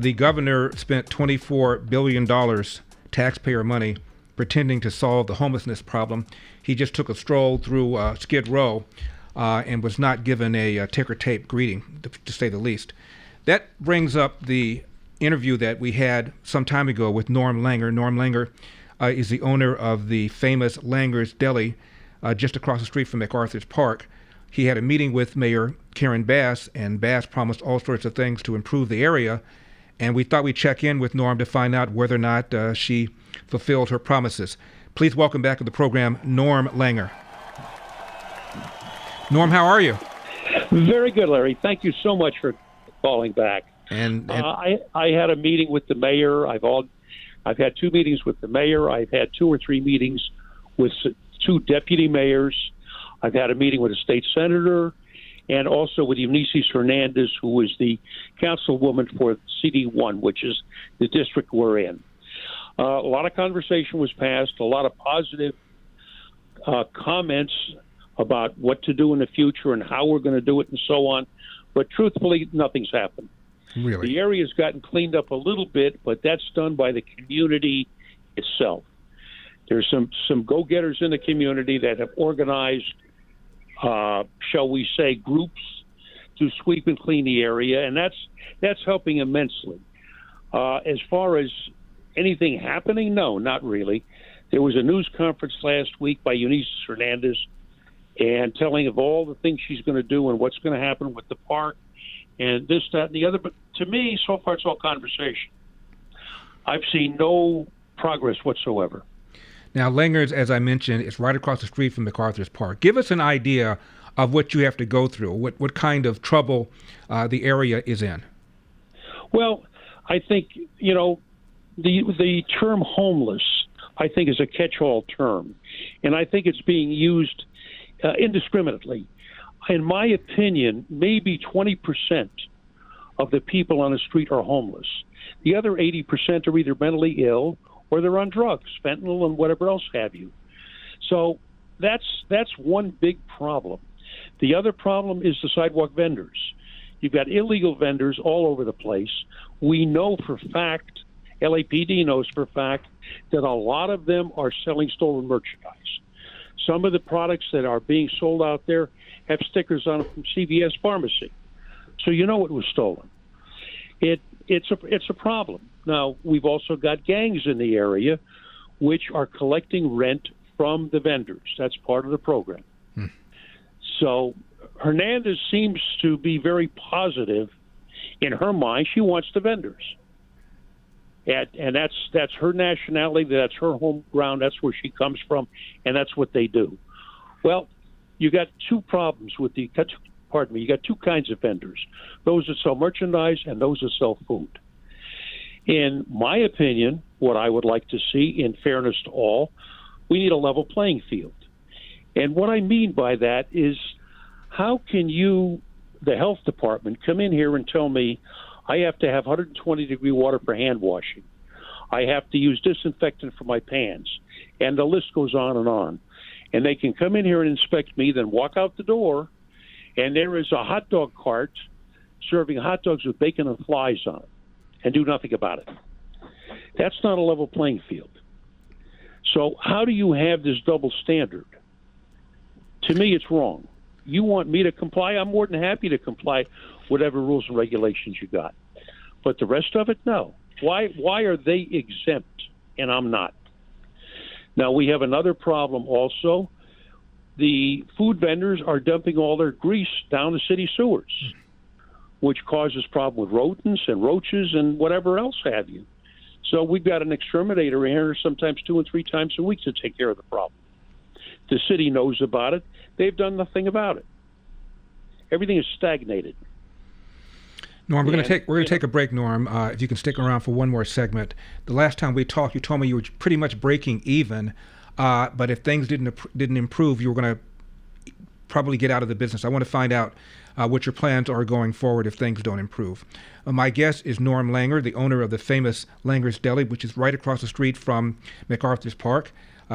The governor spent $24 billion taxpayer money pretending to solve the homelessness problem. He just took a stroll through Skid Row and was not given a ticker tape greeting, to say the least. That brings up the interview that we had some time ago with Norm Langer. Norm Langer is the owner of the famous Langer's Deli just across the street from MacArthur's Park. He had a meeting with Mayor Karen Bass, and Bass promised all sorts of things to improve the area. And we thought we'd check in with Norm to find out whether or not she fulfilled her promises. Please welcome back to the program, Norm Langer. Norm, how are you? Very good, Larry. Thank you so much for calling back. And I had a meeting with the mayor. I've had 2 meetings with the mayor. I've had 2 or 3 meetings with 2 deputy mayors. I've had a meeting with a state senator, and also with Eunice Hernandez, who is the councilwoman for CD1, which is the district we're in. A lot of conversation was passed, a lot of positive comments about what to do in the future and how we're going to do it and so on. But truthfully, nothing's happened. Really? The area's gotten cleaned up a little bit, but that's done by the community itself. There's some go-getters in the community that have organized, shall we say, groups to sweep and clean the area, and that's helping immensely. As far as anything happening, no, not really. There was a news conference last week by Eunice Hernandez, and telling of all the things she's going to do and what's going to happen with the park and this, that, and the other. But to me, so far, it's all conversation. I've seen no progress whatsoever. Now, Langer's, as I mentioned, is right across the street from MacArthur's Park. Give us an idea of what you have to go through, what kind of trouble the area is in. Well, I think, the term homeless, I think, is a catch-all term. And I think it's being used indiscriminately. In my opinion, maybe 20% of the people on the street are homeless. The other 80% are either mentally ill or they're on drugs, fentanyl and whatever else have you. So that's one big problem. The other problem is the sidewalk vendors. You've got illegal vendors all over the place. We know for fact, LAPD knows for fact, that a lot of them are selling stolen merchandise. Some of the products that are being sold out there have stickers on them from CVS Pharmacy. So you know it was stolen. It's a problem. Now, we've also got gangs in the area which are collecting rent from the vendors. That's part of the program. So Hernandez seems to be very positive. In her mind, she wants the vendors. And that's her nationality, that's her home ground, that's where she comes from, and that's what they do. Well, you got 2 problems with you got 2 kinds of vendors, those that sell merchandise and those that sell food. In my opinion, what I would like to see, in fairness to all, we need a level playing field. And what I mean by that is, how can you, the health department, come in here and tell me I have to have 120-degree water for hand washing, I have to use disinfectant for my pans, and the list goes on. And they can come in here and inspect me, then walk out the door, and there is a hot dog cart serving hot dogs with bacon and flies on it, and do nothing about it. That's not a level playing field. So how do you have this double standard? To me, it's wrong. You want me to comply? I'm more than happy to comply whatever rules and regulations you got. But the rest of it, no. Why are they exempt and I'm not? Now, we have another problem also. The food vendors are dumping all their grease down the city sewers, which causes problem with rodents and roaches and whatever else have you. So we've got an exterminator in here sometimes 2 and 3 times a week to take care of the problem. The city knows about it. They've done nothing about it. Everything is stagnated. Norm, we're going to take a break, Norm. If you can stick around for one more segment. The last time we talked, you told me you were pretty much breaking even, but if things didn't improve, you were going to probably get out of the business. I want to find out what your plans are going forward if things don't improve. My guest is Norm Langer, the owner of the famous Langer's Deli, which is right across the street from MacArthur's Park.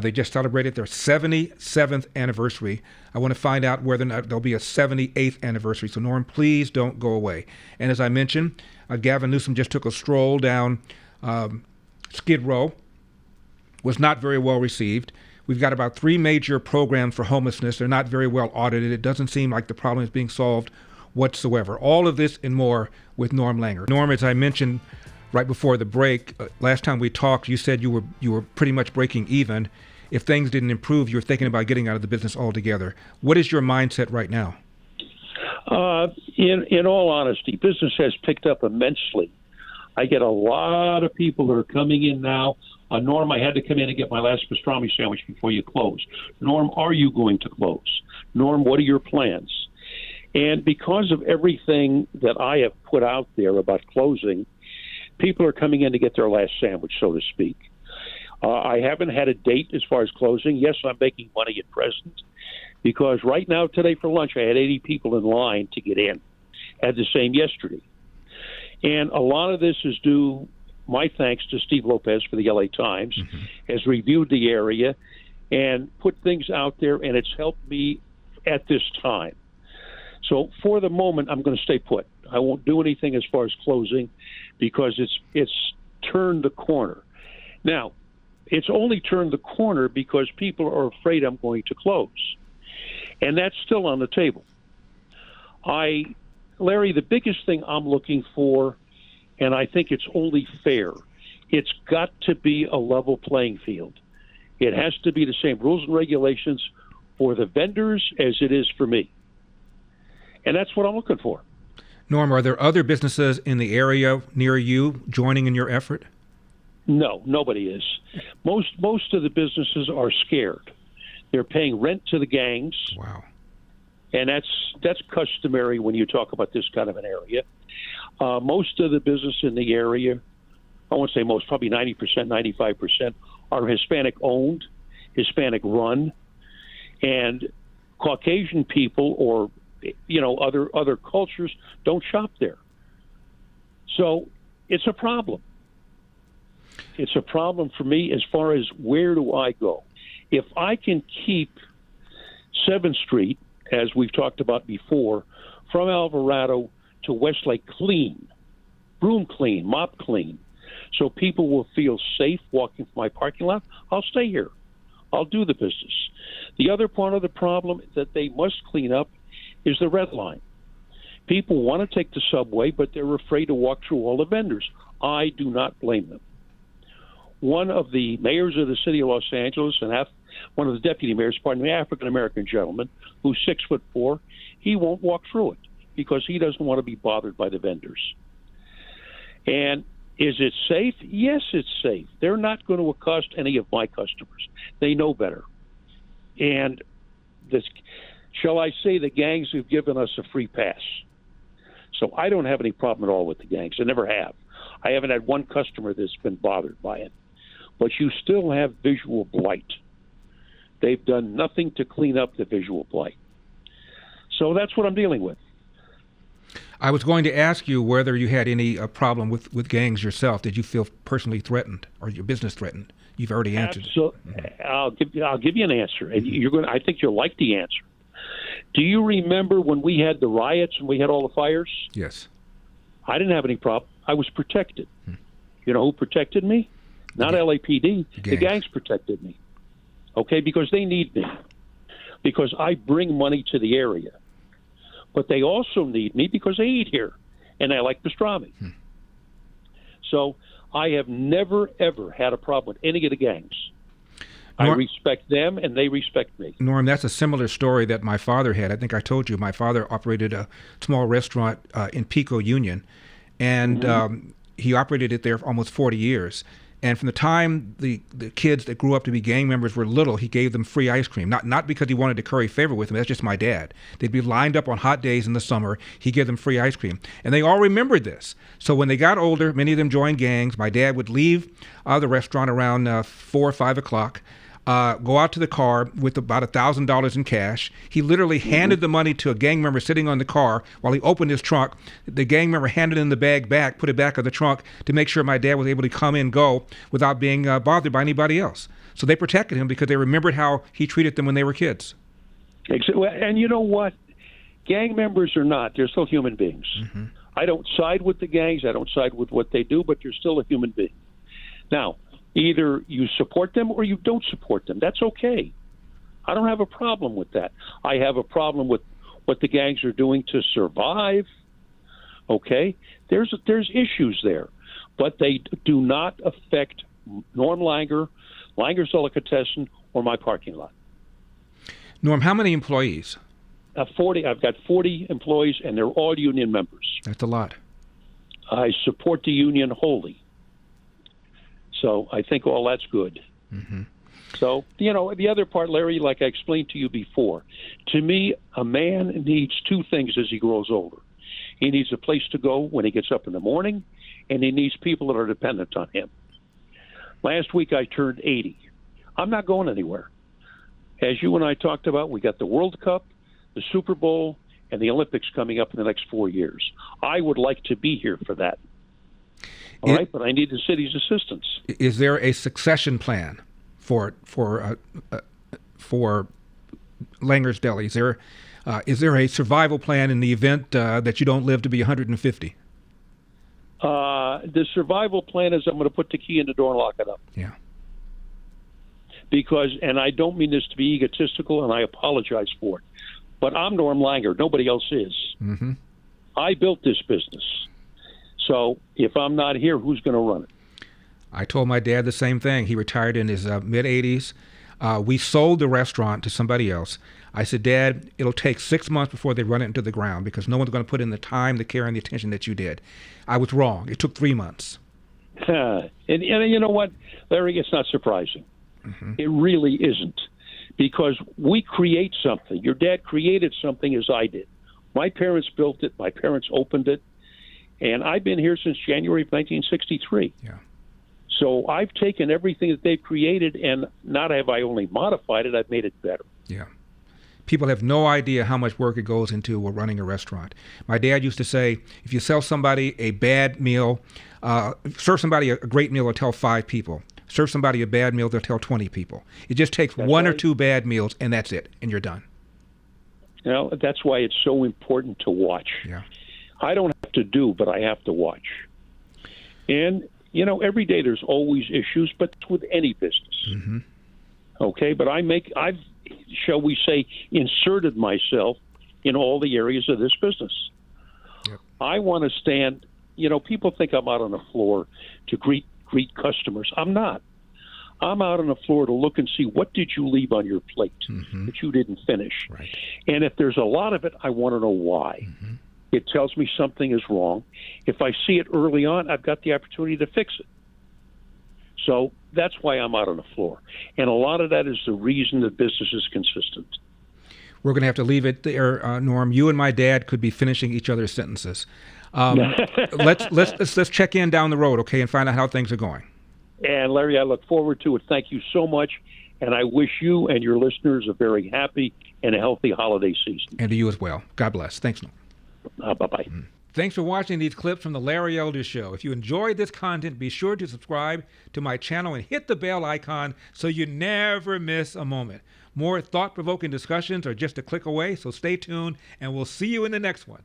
They just celebrated their 77th anniversary. I want to find out whether or not there'll be a 78th anniversary. So, Norm, please don't go away. And as I mentioned, Gavin Newsom just took a stroll down Skid Row. Was not very well received. We've got about 3 major programs for homelessness. They're not very well audited. It doesn't seem like the problem is being solved whatsoever. All of this and more with Norm Langer. Norm, as I mentioned right before the break, last time we talked, you said you were pretty much breaking even. If things didn't improve, you were thinking about getting out of the business altogether. What is your mindset right now? In all honesty, business has picked up immensely. I get a lot of people that are coming in now. Norm, I had to come in and get my last pastrami sandwich before you close. Norm, are you going to close? Norm, what are your plans? And because of everything that I have put out there about closing, people are coming in to get their last sandwich, so to speak. I haven't had a date as far as closing. Yes, I'm making money at present because right now, today for lunch, I had 80 people in line to get in. Had the same yesterday. And a lot of this is due, my thanks to Steve Lopez for the LA Times, has reviewed the area and put things out there, and it's helped me at this time. So for the moment, I'm going to stay put. I won't do anything as far as closing because it's turned the corner. Now, it's only turned the corner because people are afraid I'm going to close. And that's still on the table. Larry, the biggest thing I'm looking for, and I think it's only fair, it's got to be a level playing field. It has to be the same rules and regulations for the vendors as it is for me. And that's what I'm looking for. Norm, are there other businesses in the area near you joining in your effort? No, nobody is. Most of the businesses are scared. They're paying rent to the gangs. Wow. And that's customary when you talk about this kind of an area. Most of the business in the area, I won't say most, probably 90%, 95%, are Hispanic-owned, Hispanic-run, and Caucasian people or other cultures don't shop there. So it's a problem. It's a problem for me as far as where do I go. If I can keep 7th Street, as we've talked about before, from Alvarado to Westlake clean, broom clean, mop clean, so people will feel safe walking from my parking lot, I'll stay here. I'll do the business. The other part of the problem that they must clean up is the red line. People want to take the subway, but they're afraid to walk through all the vendors. I do not blame them. One of the mayors of the city of Los Angeles and one of the deputy mayors, African-American gentleman, who's 6'4", he won't walk through it because he doesn't want to be bothered by the vendors. And is it safe? Yes, it's safe. They're not going to accost any of my customers. They know better. And shall I say the gangs have given us a free pass. So I don't have any problem at all with the gangs. I never have. I haven't had one customer that's been bothered by it. But you still have visual blight. They've done nothing to clean up the visual blight. So that's what I'm dealing with. I was going to ask you whether you had any problem with gangs yourself. Did you feel personally threatened or your business threatened? You've already answered. I'll give you an answer, and I think you'll like the answer. Do you remember when we had the riots and we had all the fires? Yes. I didn't have any problem. I was protected. You know who protected me? Not LAPD. The gangs protected me. Okay, because they need me. Because I bring money to the area. But they also need me because they eat here. And I like pastrami. So I have never, ever had a problem with any of the gangs. I respect them, and they respect me. Norm, that's a similar story that my father had. I think I told you my father operated a small restaurant in Pico Union, and he operated it there for almost 40 years. And from the time the kids that grew up to be gang members were little, he gave them free ice cream. Not because he wanted to curry favor with them. That's just my dad. They'd be lined up on hot days in the summer. He gave them free ice cream. And they all remembered this. So when they got older, many of them joined gangs. My dad would leave the restaurant around 4 or 5 o'clock, go out to the car with about $1,000 in cash. He literally handed the money to a gang member sitting on the car while he opened his trunk. The gang member handed him the bag back, put it back in the trunk to make sure my dad was able to come and go without being bothered by anybody else. So they protected him because they remembered how he treated them when they were kids. And you know what? Gang members or not, they're still human beings. I don't side with the gangs. I don't side with what they do, but you're still a human being. Now, either you support them or you don't support them. That's okay. I don't have a problem with that. I have a problem with what the gangs are doing to survive. Okay? There's issues there, but they do not affect Norm Langer, Langer's Delicatessen, or my parking lot. Norm, how many employees? 40. I've got 40 employees, and they're all union members. That's a lot. I support the union wholly. So I think all that's good. Mm-hmm. So, the other part, Larry, like I explained to you before, to me, a man needs two things as he grows older. He needs a place to go when he gets up in the morning, and he needs people that are dependent on him. Last week I turned 80. I'm not going anywhere. As you and I talked about, we got the World Cup, the Super Bowl, and the Olympics coming up in the next 4 years. I would like to be here for that. All right, but I need the city's assistance. Is there a succession plan for Langer's Deli? Is there a survival plan in the event that you don't live to be 150? The survival plan is I'm going to put the key in the door and lock it up. Yeah. Because, and I don't mean this to be egotistical, and I apologize for it, but I'm Norm Langer. Nobody else is. Mm-hmm. I built this business. So if I'm not here, who's going to run it? I told my dad the same thing. He retired in his mid-80s. We sold the restaurant to somebody else. I said, Dad, it'll take 6 months before they run it into the ground because no one's going to put in the time, the care, and the attention that you did. I was wrong. It took 3 months. And you know what, Larry, it's not surprising. Mm-hmm. It really isn't, because we create something. Your dad created something as I did. My parents built it. My parents opened it. And I've been here since January of 1963. Yeah. So I've taken everything that they've created, and not have I only modified it, I've made it better. Yeah. People have no idea how much work it goes into running a restaurant. My dad used to say, if you sell somebody a bad meal, serve somebody a great meal, they'll tell 5 people. Serve somebody a bad meal, they'll tell 20 people. It just takes one or two bad meals, and that's it, and you're done. That's why it's so important to watch. Yeah. I don't have to do, but I have to watch. And, every day there's always issues, but with any business. Mm-hmm. Okay, but I've, shall we say, inserted myself in all the areas of this business. Yep. I want to stand, people think I'm out on the floor to greet customers. I'm not. I'm out on the floor to look and see what did you leave on your plate mm-hmm. that you didn't finish. Right. And if there's a lot of it, I want to know why. Mm-hmm. It tells me something is wrong. If I see it early on, I've got the opportunity to fix it. So that's why I'm out on the floor. And a lot of that is the reason that business is consistent. We're going to have to leave it there, Norm. You and my dad could be finishing each other's sentences. Let's check in down the road, okay, and find out how things are going. And Larry, I look forward to it. Thank you so much. And I wish you and your listeners a very happy and a healthy holiday season. And to you as well. God bless. Thanks, Norm. Bye-bye. Mm. Thanks for watching these clips from The Larry Elder Show. If you enjoyed this content, be sure to subscribe to my channel and hit the bell icon so you never miss a moment. More thought-provoking discussions are just a click away, so stay tuned, and we'll see you in the next one.